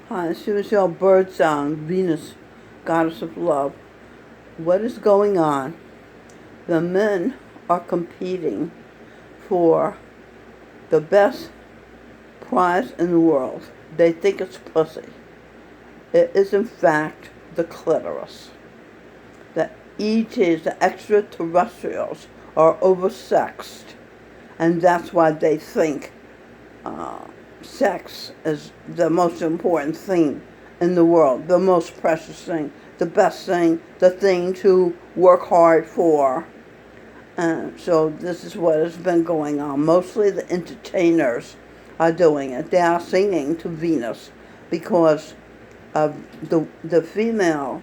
Hi, it's Michelle Birdsong, Venus, goddess of love. What is going on? The men are competing for the best prize in the world. They think it's pussy. It is in fact the clitoris. The ETs, the extraterrestrials, are oversexed, and that's why they think sex is the most important thing in the world, the most precious thing, the best thing, the thing to work hard for. And so this is what has been going on. Mostly the entertainers are doing it. They are singing to Venus because of the female,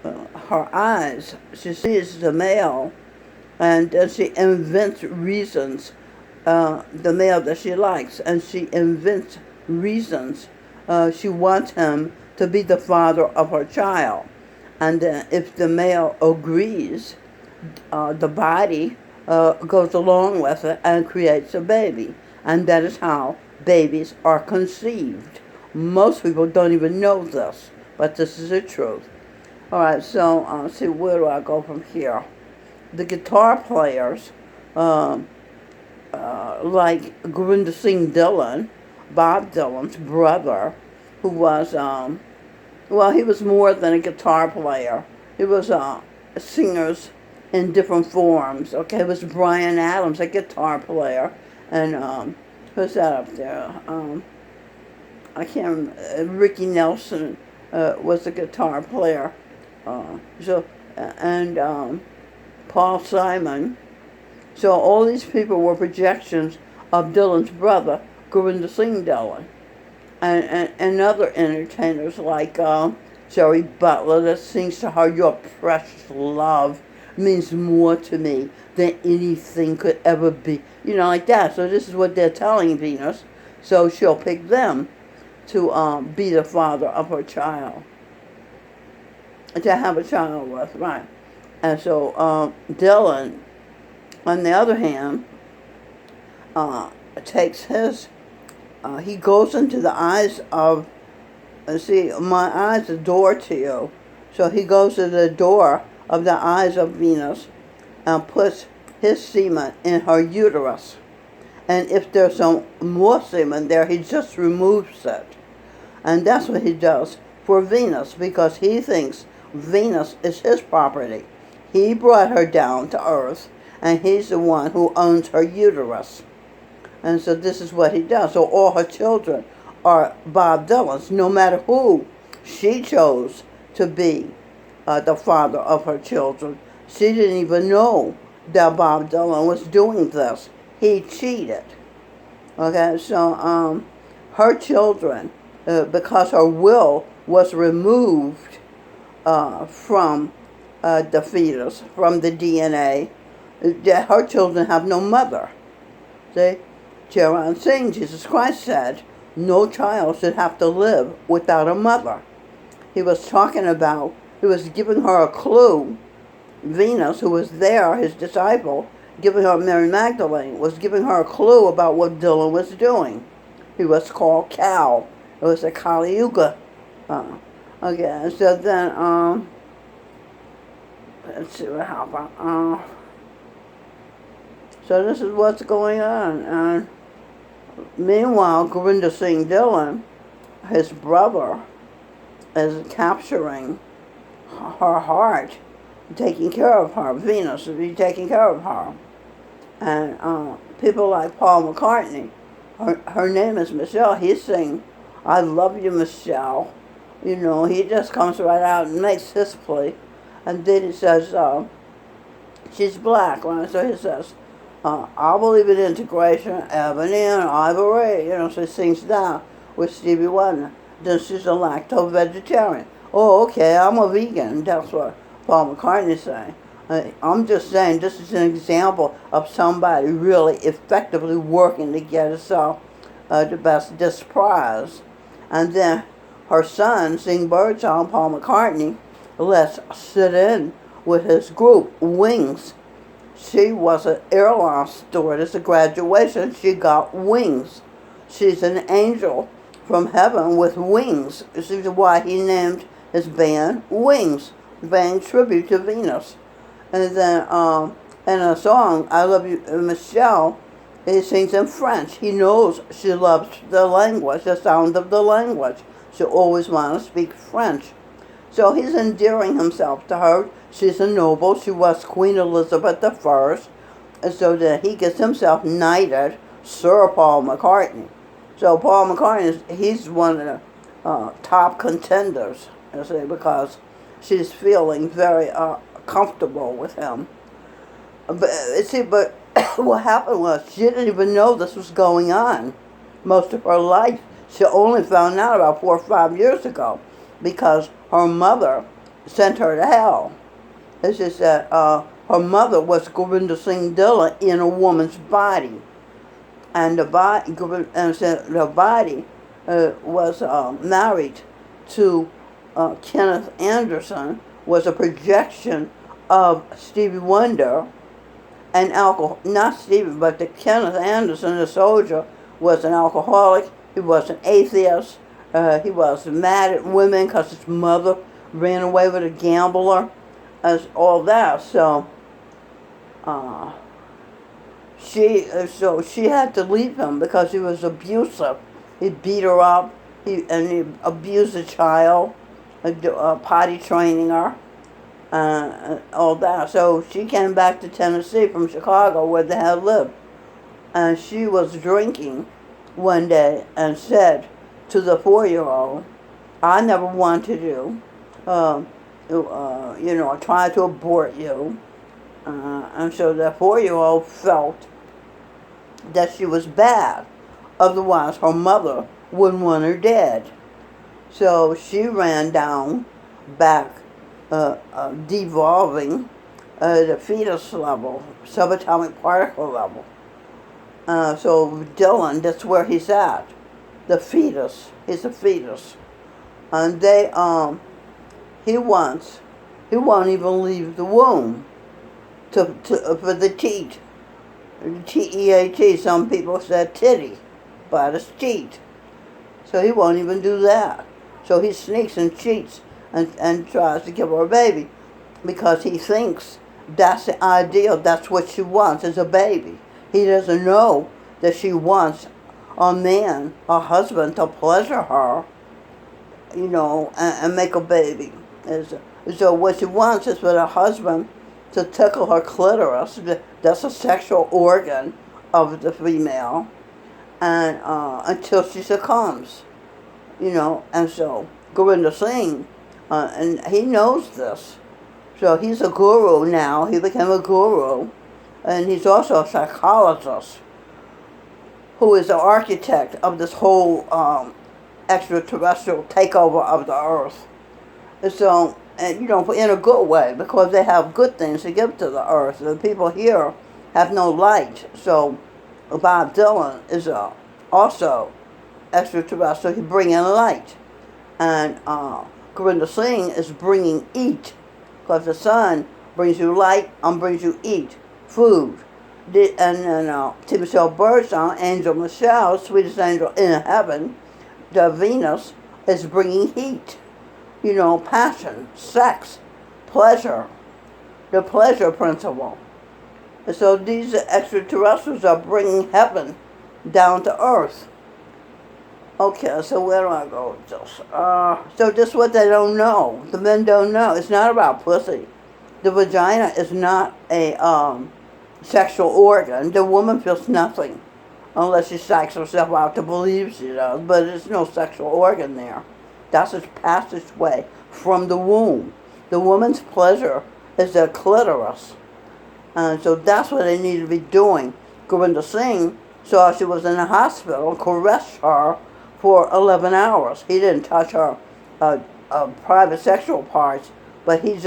her eyes. She sees the male, and then she invents reasons, the male that she likes, and she invents reasons. She wants him to be the father of her child. And if the male agrees, the body goes along with it and creates a baby. And that is how babies are conceived. Most people don't even know this, but this is the truth. All right, so let's see, where do I go from here? The guitar players, like Gurinder Singh Dillon, Bob Dylan's brother, who was, he was more than a guitar player. He was singers in different forms. Okay, it was Bryan Adams, a guitar player, and who's that up there? I can't remember. Ricky Nelson was a guitar player. And Paul Simon. So all these people were projections of Dylan's brother, Gurinder Singh Dillon, and other entertainers like Jerry Butler that sings to her, "Your precious love means more to me than anything could ever be." You know, like that. So this is what they're telling Venus. So she'll pick them to be the father of her child, to have a child with, right? And so Dylan, on the other hand, takes his, he goes into the eyes of, see, my eyes adore to you. So he goes to the door of the eyes of Venus and puts his semen in her uterus. And if there's some more semen there, he just removes it. And that's what he does for Venus, because he thinks Venus is his property. He brought her down to Earth, and he's the one who owns her uterus. And so this is what he does. So all her children are Bob Dylan's, no matter who she chose to be the father of her children. She didn't even know that Bob Dylan was doing this. He cheated. Okay, so her children, because her will was removed from the fetus, from the DNA, her children have no mother. See? Charan Singh, Jesus Christ said, no child should have to live without a mother. He was talking about, he was giving her a clue. Venus, who was there, his disciple, giving her, Mary Magdalene, was giving her a clue about what Dylan was doing. He was called Cal. It was a Kali Yuga. Okay, so then, let's see what happened. So this is what's going on. And meanwhile, Gurinder Singh Dillon, his brother, is capturing her heart, taking care of her. Venus will be taking care of her. And people like Paul McCartney, her name is Michelle, he's saying, "I love you, Michelle." You know, he just comes right out and makes his plea. And then he says, she's black, right? So he says, "I believe in integration, ebony and ivory." You know, so he sings that with Stevie Wonder. Then she's a lacto-vegetarian. "Oh, okay, I'm a vegan." That's what Paul McCartney's saying. I'm just saying this is an example of somebody really effectively working to get herself the best this prize. And then her son, Sing Birdsong, Paul McCartney, let's sit in with his group, Wings. She was an airline stewardess at graduation. She got wings. She's an angel from heaven with wings. This is why he named his band Wings, paying tribute to Venus. And then in a song, I Love You, Michelle, he sings in French. He knows she loves the language, the sound of the language. She always wants to speak French. So he's endearing himself to her. She's a noble. She was Queen Elizabeth I. And so that he gets himself knighted Sir Paul McCartney. So Paul McCartney, he's one of the top contenders, I say, because she's feeling very comfortable with him. But what happened was she didn't even know this was going on most of her life. She only found out about 4 or 5 years ago because her mother sent her to hell. It's just that her mother was Govinda Singh Dillon in a woman's body. And the body was married to Kenneth Anderson, was a projection of Stevie Wonder and alcohol. Not Stevie, but the Kenneth Anderson, the soldier, was an alcoholic. He was an atheist. He was mad at women because his mother ran away with a gambler, as all that. So she had to leave him because he was abusive. He beat her up. He abused a child, potty training her, all that. So she came back to Tennessee from Chicago, where they had lived, and she was drinking one day and said to the 4-year-old, "I never wanted you. I tried to abort you." And so the 4-year-old felt that she was bad. Otherwise, her mother wouldn't want her dead. So she ran down back, devolving the fetus level, subatomic particle level. So Dylan, that's where he's at. The fetus. He's a fetus. And he won't even leave the womb for the teat. T-E-A-T, some people said titty, but it's teat. So he won't even do that. So he sneaks and cheats and tries to give her a baby because he thinks that's the ideal, that's what she wants, is a baby. He doesn't know that she wants a man, a husband, to pleasure her, and make a baby. So what she wants is for a husband to tickle her clitoris. That's a sexual organ of the female, and until she succumbs, And so Govinda Singh, and he knows this. So he's a guru now. He became a guru, and he's also a psychologist who is the architect of this whole extraterrestrial takeover of the earth. So, in a good way, because they have good things to give to the earth. The people here have no light. So Bob Dylan is also extraterrestrial. He's bringing light. And Govinda Singh is bringing eat. Because the sun brings you light and brings you eat, food. And then T. Michelle Birdsong, Angel Michelle, sweetest angel in heaven, the Venus, is bringing heat. Passion, sex, pleasure, the pleasure principle. And so these extraterrestrials are bringing heaven down to earth. Okay, so where do I go with this? So this is what they don't know. The men don't know. It's not about pussy. The vagina is not a sexual organ. The woman feels nothing unless she psychs herself out to believe she does, but there's no sexual organ there. That's its passageway from the womb. The woman's pleasure is their clitoris. And so that's what they need to be doing. Govinda Singh saw she was in the hospital, caressed her for 11 hours. He didn't touch her private sexual parts, but he just